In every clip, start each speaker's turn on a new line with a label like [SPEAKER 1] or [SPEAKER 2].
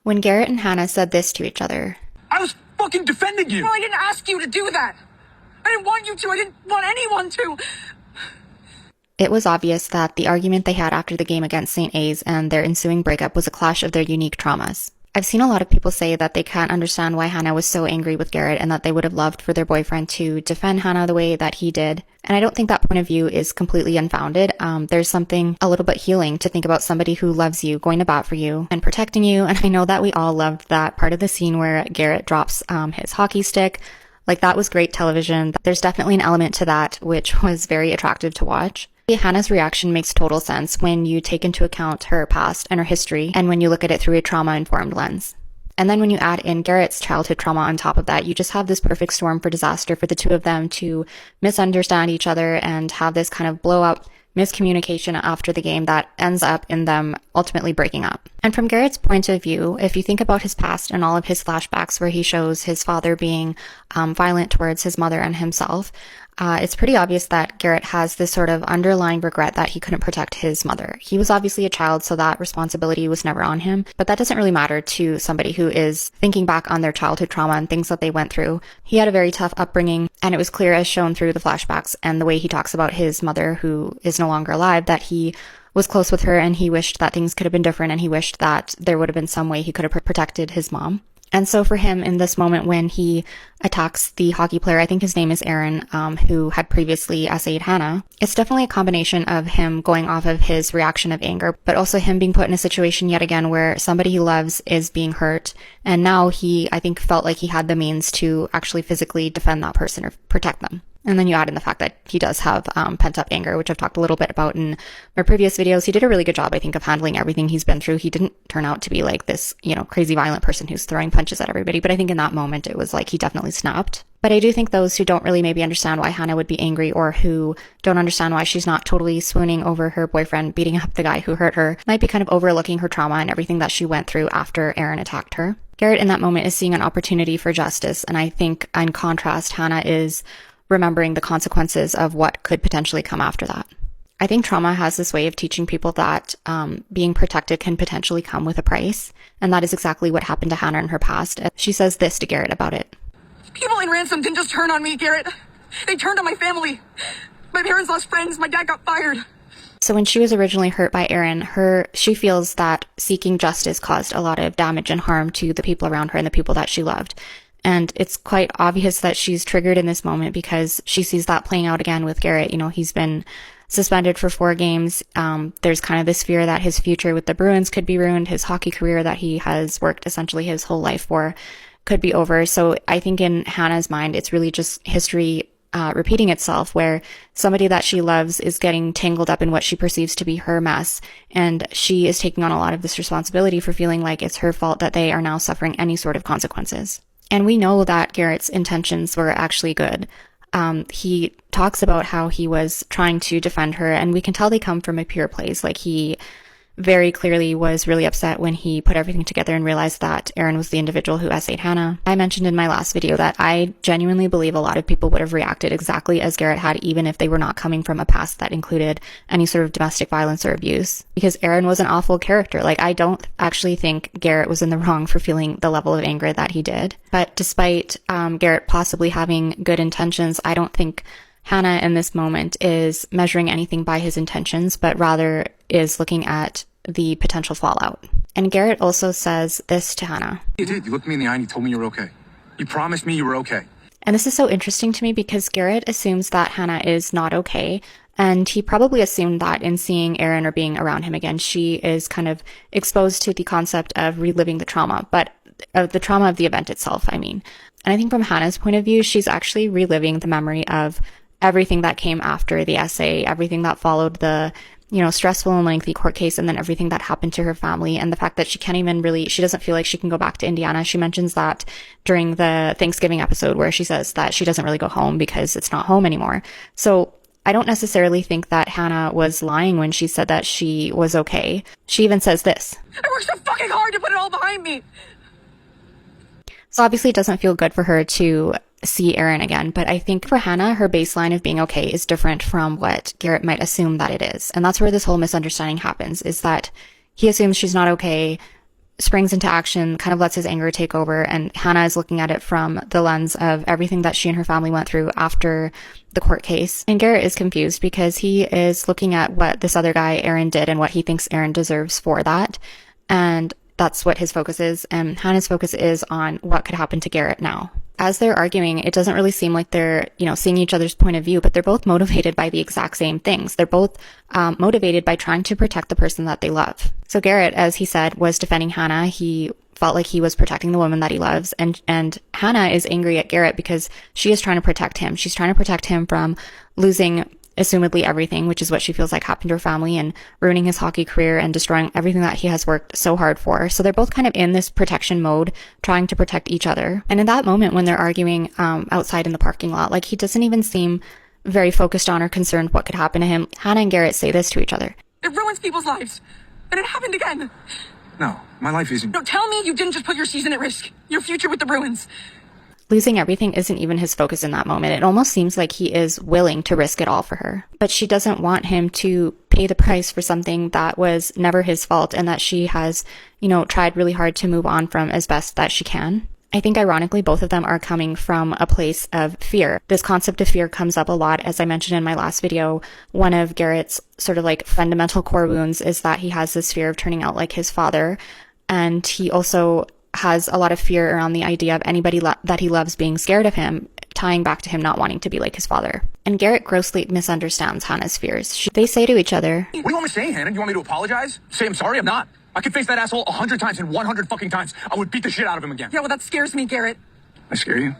[SPEAKER 1] when Garrett and Hannah said this to each other.
[SPEAKER 2] I was fucking defending you!
[SPEAKER 3] No, I didn't ask you to do that! I didn't want you to! I didn't want anyone to!
[SPEAKER 1] It was obvious that the argument they had after the game against St. A's and their ensuing breakup was a clash of their unique traumas. I've seen a lot of people say that they can't understand why Hannah was so angry with Garrett and that they would have loved for their boyfriend to defend Hannah the way that he did. And I don't think that point of view is completely unfounded. There's something a little bit healing to think about somebody who loves you, going to bat for you, and protecting you. And I know that we all loved that part of the scene where Garrett drops his hockey stick. Like, that was great television. There's definitely an element to that which was very attractive to watch. Hannah's reaction makes total sense when you take into account her past and her history, and when you look at it through a trauma-informed lens. And then when you add in Garrett's childhood trauma on top of that, you just have this perfect storm for disaster for the two of them to misunderstand each other and have this kind of blow-up miscommunication after the game that ends up in them ultimately breaking up. And from Garrett's point of view, if you think about his past and all of his flashbacks where he shows his father being violent towards his mother and himself, it's pretty obvious that Garrett has this sort of underlying regret that he couldn't protect his mother. He was obviously a child, so that responsibility was never on him, but that doesn't really matter to somebody who is thinking back on their childhood trauma and things that they went through. He had a very tough upbringing, and it was clear as shown through the flashbacks and the way he talks about his mother, who is no longer alive, that he was close with her and he wished that things could have been different, and he wished that there would have been some way he could have protected his mom. And so for him, in this moment when he attacks the hockey player, I think his name is Aaron, who had previously essayed Hannah, it's definitely a combination of him going off of his reaction of anger, but also him being put in a situation yet again where somebody he loves is being hurt. And now he, I think, felt like he had the means to actually physically defend that person or protect them. And then you add in the fact that he does have pent-up anger, which I've talked a little bit about in my previous videos. He did a really good job, I think, of handling everything he's been through. He didn't turn out to be like this, crazy violent person who's throwing punches at everybody. But I think in that moment, it was like he definitely snapped. But I do think those who don't really maybe understand why Hannah would be angry, or who don't understand why she's not totally swooning over her boyfriend beating up the guy who hurt her, might be kind of overlooking her trauma and everything that she went through after Aaron attacked her. Garrett in that moment is seeing an opportunity for justice. And I think in contrast, Hannah is remembering the consequences of what could potentially come after that. I think trauma has this way of teaching people that being protected can potentially come with a price, and that is exactly what happened to Hannah in her past. She says this to Garrett about it.
[SPEAKER 3] People in Ransom didn't just turn on me, Garrett. They turned on my family. My parents lost friends. My dad got fired.
[SPEAKER 1] So when she was originally hurt by Aaron, she feels that seeking justice caused a lot of damage and harm to the people around her and the people that she loved. And it's quite obvious that she's triggered in this moment because she sees that playing out again with Garrett. He's been suspended for 4 games. There's kind of this fear that his future with the Bruins could be ruined. His hockey career that he has worked essentially his whole life for could be over. So I think in Hannah's mind, it's really just history repeating itself, where somebody that she loves is getting tangled up in what she perceives to be her mess. And she is taking on a lot of this responsibility for feeling like it's her fault that they are now suffering any sort of consequences. And we know that Garrett's intentions were actually good. He talks about how he was trying to defend her, and we can tell they come from a pure place. Like, he very clearly was really upset when he put everything together and realized that Aaron was the individual who essayed Hannah. I mentioned in my last video that I genuinely believe a lot of people would have reacted exactly as Garrett had, even if they were not coming from a past that included any sort of domestic violence or abuse. Because Aaron was an awful character. Like, I don't actually think Garrett was in the wrong for feeling the level of anger that he did. But despite Garrett possibly having good intentions, I don't think Hannah in this moment is measuring anything by his intentions, but rather is looking at the potential fallout. And Garrett also says this to Hannah.
[SPEAKER 2] You did. You looked me in the eye and you told me you were okay. You promised me you were okay.
[SPEAKER 1] And this is so interesting to me because Garrett assumes that Hannah is not okay. And he probably assumed that in seeing Aaron or being around him again, she is kind of exposed to the concept of reliving the trauma, but the trauma of the event itself, I mean. And I think from Hannah's point of view, she's actually reliving the memory of everything that came after the essay, everything that followed the, stressful and lengthy court case, and then everything that happened to her family, and the fact that she doesn't feel like she can go back to Indiana. She mentions that during the Thanksgiving episode where she says that she doesn't really go home because it's not home anymore. So I don't necessarily think that Hannah was lying when she said that she was okay. She even says this.
[SPEAKER 3] I worked so fucking hard to put it all behind me.
[SPEAKER 1] So obviously it doesn't feel good for her to see Aaron again, but I think for Hannah, her baseline of being okay is different from what Garrett might assume that it is. And that's where this whole misunderstanding happens, is that he assumes she's not okay, springs into action, kind of lets his anger take over, and Hannah is looking at it from the lens of everything that she and her family went through after the court case. And Garrett is confused because he is looking at what this other guy, Aaron, did and what he thinks Aaron deserves for that. And that's what his focus is. And Hannah's focus is on what could happen to Garrett now. As they're arguing, it doesn't really seem like they're, seeing each other's point of view, but they're both motivated by the exact same things. They're both motivated by trying to protect the person that they love. So Garrett, as he said, was defending Hannah. He felt like he was protecting the woman that he loves. And Hannah is angry at Garrett because she is trying to protect him. She's trying to protect him from losing assumedly everything, which is what she feels like happened to her family, and ruining his hockey career and destroying everything that he has worked so hard for. So they're both kind of in this protection mode, trying to protect each other. And in that moment, when they're arguing outside in the parking lot, like, he doesn't even seem very focused on or concerned what could happen to him. Hannah and Garrett say this to each other.
[SPEAKER 3] It ruins people's lives. And it happened again.
[SPEAKER 2] No, my life isn't.
[SPEAKER 3] No, tell me you didn't just put your season at risk. Your future with the Bruins.
[SPEAKER 1] Losing everything isn't even his focus in that moment. It almost seems like he is willing to risk it all for her. But she doesn't want him to pay the price for something that was never his fault and that she has, tried really hard to move on from as best that she can. I think ironically, both of them are coming from a place of fear. This concept of fear comes up a lot. As I mentioned in my last video, one of Garrett's sort of like fundamental core wounds is that he has this fear of turning out like his father. And he also has a lot of fear around the idea of anybody that he loves being scared of him, tying back to him not wanting to be like his father. And Garrett grossly misunderstands Hannah's fears. They say to each other,
[SPEAKER 2] What do you want me to say, Hannah? You want me to apologize? Say I'm sorry? I'm not. I could face that asshole 100 times, and 100 fucking times I would beat the shit out of him again.
[SPEAKER 3] Yeah, well, that scares me, Garrett.
[SPEAKER 2] I scare you?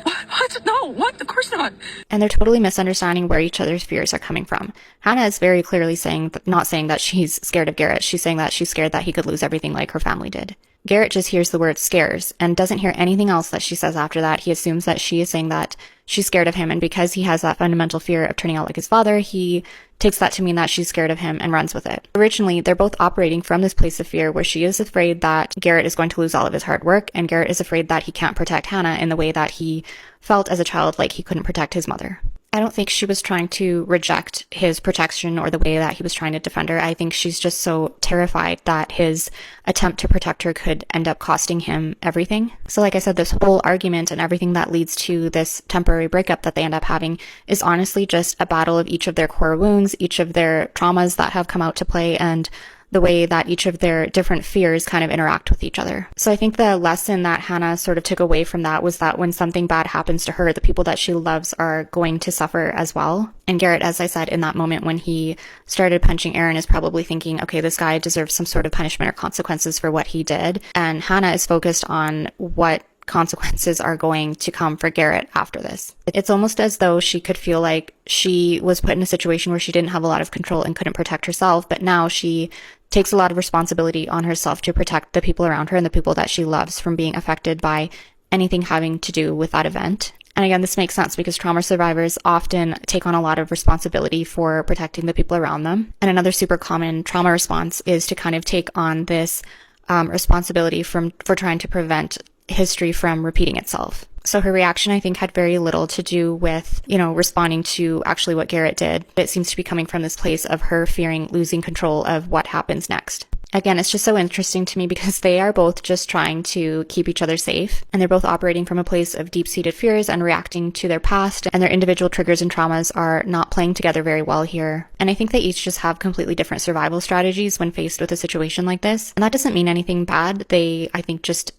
[SPEAKER 3] What? No, what? Of course not.
[SPEAKER 1] And they're totally misunderstanding where each other's fears are coming from. Hannah is very clearly not saying that she's scared of Garrett. She's saying that she's scared that he could lose everything like her family did. Garrett just hears the word scares and doesn't hear anything else that she says after that. He assumes that she is saying that she's scared of him, and because he has that fundamental fear of turning out like his father, he takes that to mean that she's scared of him and runs with it. Originally, they're both operating from this place of fear where she is afraid that Garrett is going to lose all of his hard work, and Garrett is afraid that he can't protect Hannah in the way that he felt as a child like he couldn't protect his mother. I don't think she was trying to reject his protection or the way that he was trying to defend her. I think she's just so terrified that his attempt to protect her could end up costing him everything. So like I said, this whole argument and everything that leads to this temporary breakup that they end up having is honestly just a battle of each of their core wounds, each of their traumas that have come out to play, and the way that each of their different fears kind of interact with each other. So I think the lesson that Hannah sort of took away from that was that when something bad happens to her, the people that she loves are going to suffer as well. And Garrett, as I said, in that moment when he started punching Aaron, is probably thinking, okay, this guy deserves some sort of punishment or consequences for what he did. And Hannah is focused on what consequences are going to come for Garrett after this. It's almost as though she could feel like she was put in a situation where she didn't have a lot of control and couldn't protect herself, but now she takes a lot of responsibility on herself to protect the people around her and the people that she loves from being affected by anything having to do with that event. And again, this makes sense because trauma survivors often take on a lot of responsibility for protecting the people around them. And another super common trauma response is to kind of take on this responsibility for trying to prevent history from repeating itself. So her reaction, I think, had very little to do with, responding to actually what Garrett did. It seems to be coming from this place of her fearing losing control of what happens next. Again, it's just so interesting to me because they are both just trying to keep each other safe, and they're both operating from a place of deep-seated fears and reacting to their past, and their individual triggers and traumas are not playing together very well here. And I think they each just have completely different survival strategies when faced with a situation like this. And that doesn't mean anything bad. They, I think, just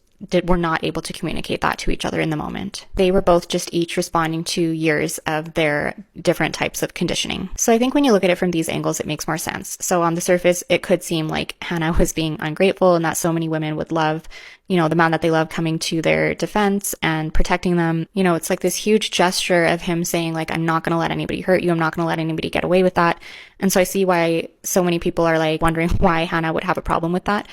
[SPEAKER 1] were not able to communicate that to each other in the moment. They were both just each responding to years of their different types of conditioning. So I think when you look at it from these angles, it makes more sense. So on the surface, it could seem like Hannah was being ungrateful and that so many women would love, the man that they love coming to their defense and protecting them. It's like this huge gesture of him saying, like, I'm not going to let anybody hurt you. I'm not going to let anybody get away with that. And so I see why so many people are like wondering why Hannah would have a problem with that.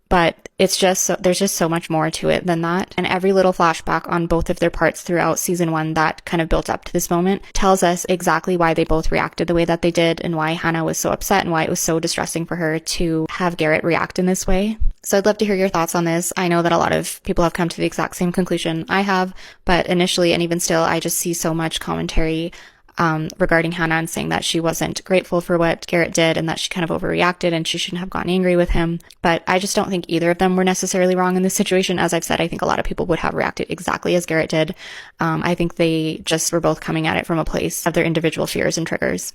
[SPEAKER 1] But it's just, there's just so much more to it than that. And every little flashback on both of their parts throughout season 1 that kind of built up to this moment tells us exactly why they both reacted the way that they did and why Hannah was so upset and why it was so distressing for her to have Garrett react in this way. So I'd love to hear your thoughts on this. I know that a lot of people have come to the exact same conclusion I have, but initially and even still, I just see so much commentary regarding Hannah and saying that she wasn't grateful for what Garrett did and that she kind of overreacted and she shouldn't have gotten angry with him. But I just don't think either of them were necessarily wrong in this situation. As I've said, I think a lot of people would have reacted exactly as Garrett did. I think they just were both coming at it from a place of their individual fears and triggers.